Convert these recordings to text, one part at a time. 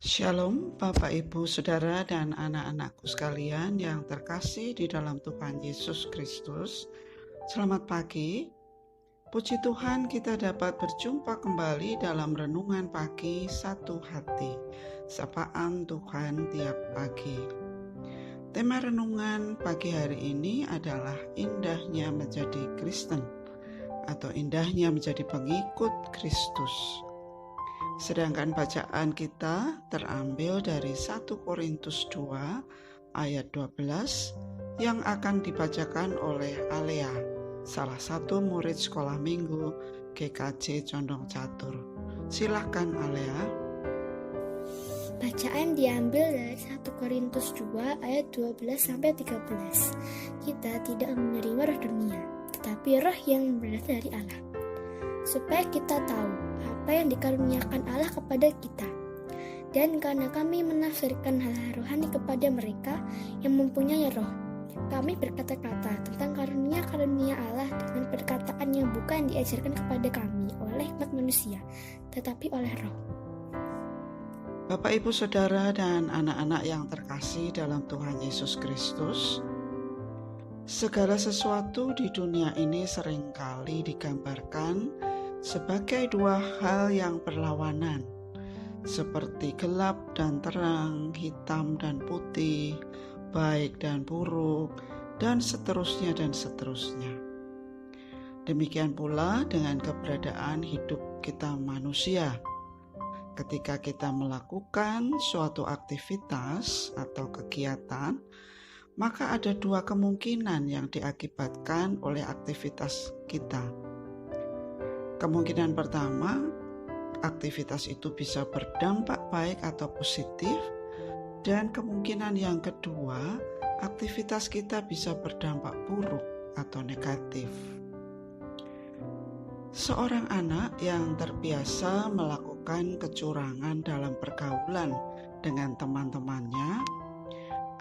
Shalom Bapak Ibu Saudara dan anak-anakku sekalian yang terkasih di dalam Tuhan Yesus Kristus. Selamat pagi. Puji Tuhan kita dapat berjumpa kembali dalam renungan pagi satu hati. Sapaan Tuhan tiap pagi. Tema renungan pagi hari ini adalah indahnya menjadi Kristen atau indahnya menjadi pengikut Kristus. Sedangkan bacaan kita terambil dari 1 Korintus 2 ayat 12 yang akan dibacakan oleh Alea, salah satu murid sekolah minggu GKJ Condong Catur. Silakan Alea. Bacaan diambil dari 1 Korintus 2 ayat 12-13. Kita tidak menerima roh dunia, tetapi roh yang berasal dari Allah, supaya kita tahu apa yang dikaruniakan Allah kepada kita. Dan karena kami menafsirkan hal-hal rohani kepada mereka yang mempunyai roh, kami berkata-kata tentang karunia-karunia Allah dengan perkataan yang bukan diajarkan kepada kami oleh hikmat manusia, tetapi oleh roh. Bapak, Ibu, Saudara, dan anak-anak yang terkasih dalam Tuhan Yesus Kristus, segala sesuatu di dunia ini seringkali digambarkan sebagai dua hal yang berlawanan, seperti gelap dan terang, hitam dan putih, baik dan buruk, dan seterusnya dan seterusnya. Demikian pula dengan keberadaan hidup kita manusia. Ketika kita melakukan suatu aktivitas atau kegiatan, maka ada dua kemungkinan yang diakibatkan oleh aktivitas kita. Kemungkinan pertama, aktivitas itu bisa berdampak baik atau positif, dan kemungkinan yang kedua, aktivitas kita bisa berdampak buruk atau negatif. Seorang anak yang terbiasa melakukan kecurangan dalam pergaulan dengan teman-temannya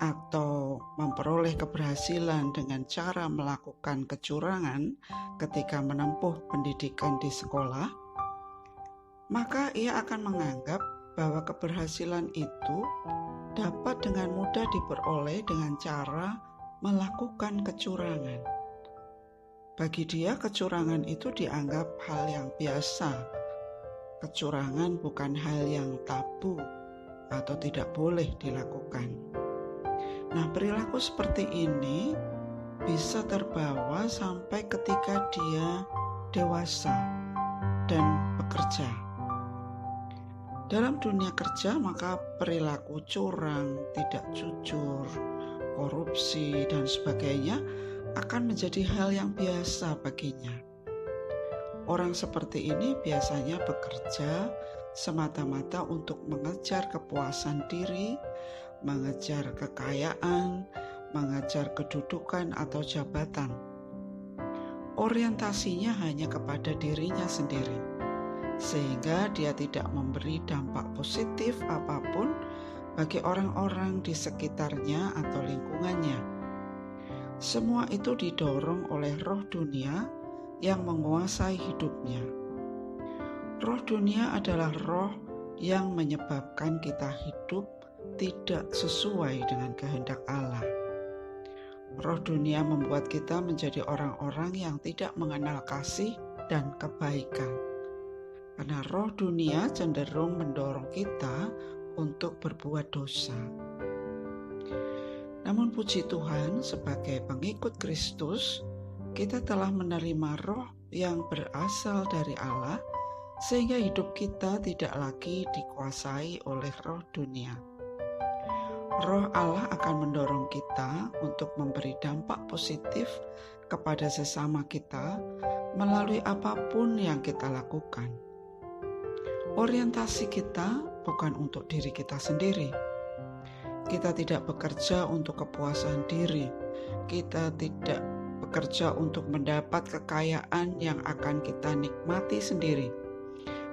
atau memperoleh keberhasilan dengan cara melakukan kecurangan ketika menempuh pendidikan di sekolah, maka ia akan menganggap bahwa keberhasilan itu dapat dengan mudah diperoleh dengan cara melakukan kecurangan. Bagi dia, kecurangan itu dianggap hal yang biasa. Kecurangan bukan hal yang tabu atau tidak boleh dilakukan. Nah, perilaku seperti ini bisa terbawa sampai ketika dia dewasa dan bekerja. Dalam dunia kerja, maka perilaku curang, tidak jujur, korupsi, dan sebagainya akan menjadi hal yang biasa baginya. Orang seperti ini biasanya bekerja semata-mata untuk mengejar kepuasan diri, mengejar kekayaan, mengejar kedudukan atau jabatan. Orientasinya hanya kepada dirinya sendiri, sehingga dia tidak memberi dampak positif apapun bagi orang-orang di sekitarnya atau lingkungannya. Semua itu didorong oleh roh dunia yang menguasai hidupnya. Roh dunia adalah roh yang menyebabkan kita hidup tidak sesuai dengan kehendak Allah. Roh dunia membuat kita menjadi orang-orang yang tidak mengenal kasih dan kebaikan. Karena roh dunia cenderung mendorong kita untuk berbuat dosa. Namun puji Tuhan, sebagai pengikut Kristus, kita telah menerima roh yang berasal dari Allah, sehingga hidup kita tidak lagi dikuasai oleh roh dunia. Roh Allah akan mendorong kita untuk memberi dampak positif kepada sesama kita melalui apapun yang kita lakukan. Orientasi kita bukan untuk diri kita sendiri. Kita tidak bekerja untuk kepuasan diri. Kita tidak bekerja untuk mendapat kekayaan yang akan kita nikmati sendiri.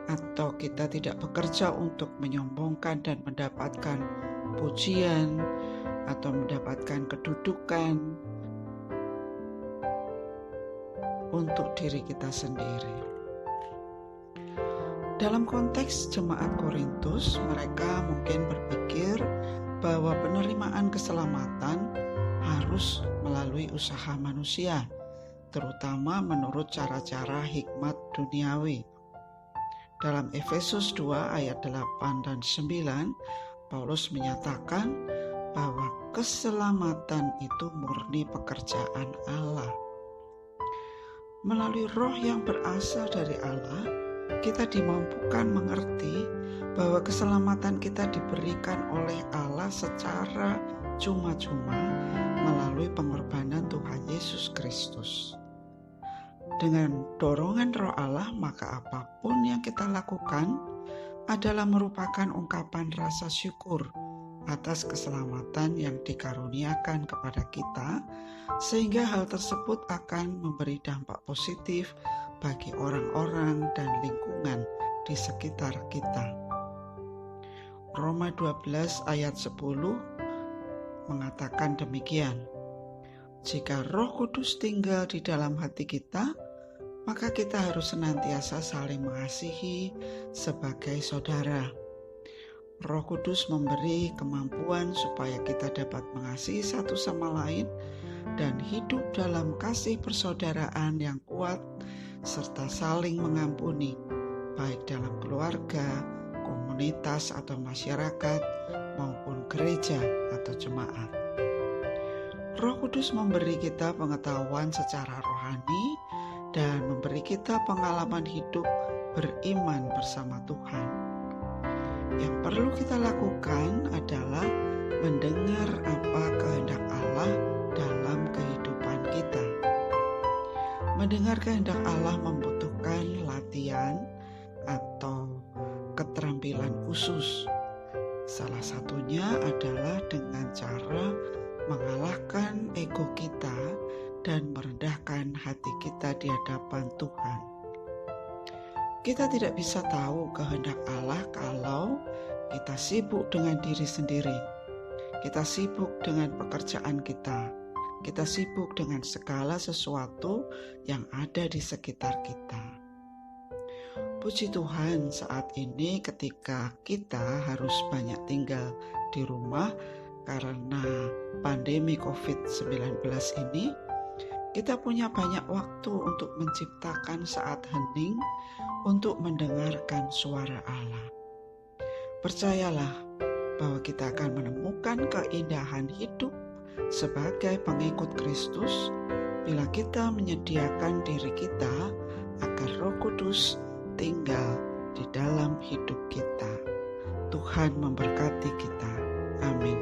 Atau kita tidak bekerja untuk menyombongkan dan mendapatkan pujian atau mendapatkan kedudukan untuk diri kita sendiri. Dalam konteks jemaat Korintus, mereka mungkin berpikir bahwa penerimaan keselamatan harus melalui usaha manusia, terutama menurut cara-cara hikmat duniawi. Dalam Efesus 2 ayat 8 dan 9, Paulus menyatakan bahwa keselamatan itu murni pekerjaan Allah. Melalui roh yang berasal dari Allah, kita dimampukan mengerti bahwa keselamatan kita diberikan oleh Allah secara cuma-cuma melalui pengorbanan Tuhan Yesus Kristus. Dengan dorongan roh Allah, maka apapun yang kita lakukan adalah merupakan ungkapan rasa syukur atas keselamatan yang dikaruniakan kepada kita, sehingga hal tersebut akan memberi dampak positif bagi orang-orang dan lingkungan di sekitar kita. Roma 12 ayat 10 mengatakan demikian, jika Roh Kudus tinggal di dalam hati kita, maka kita harus senantiasa saling mengasihi sebagai saudara. Roh Kudus memberi kemampuan supaya kita dapat mengasihi satu sama lain dan hidup dalam kasih persaudaraan yang kuat serta saling mengampuni, baik dalam keluarga, komunitas atau masyarakat, maupun gereja atau jemaat. Roh Kudus memberi kita pengetahuan secara rohani dan memberi kita pengalaman hidup beriman bersama Tuhan. Yang perlu kita lakukan adalah mendengar apa kehendak Allah dalam kehidupan kita. Mendengar kehendak Allah membutuhkan latihan atau keterampilan khusus. Salah satunya adalah dengan cara mengalahkan ego kita dan merendahkan hati kita di hadapan Tuhan. Kita tidak bisa tahu kehendak Allah kalau kita sibuk dengan diri sendiri. Kita sibuk dengan pekerjaan kita. Kita sibuk dengan segala sesuatu yang ada di sekitar kita. Puji Tuhan, saat ini ketika kita harus banyak tinggal di rumah karena pandemi COVID-19 ini, kita punya banyak waktu untuk menciptakan saat hening untuk mendengarkan suara Allah. Percayalah bahwa kita akan menemukan keindahan hidup sebagai pengikut Kristus bila kita menyediakan diri kita agar Roh Kudus tinggal di dalam hidup kita. Tuhan memberkati kita. Amin.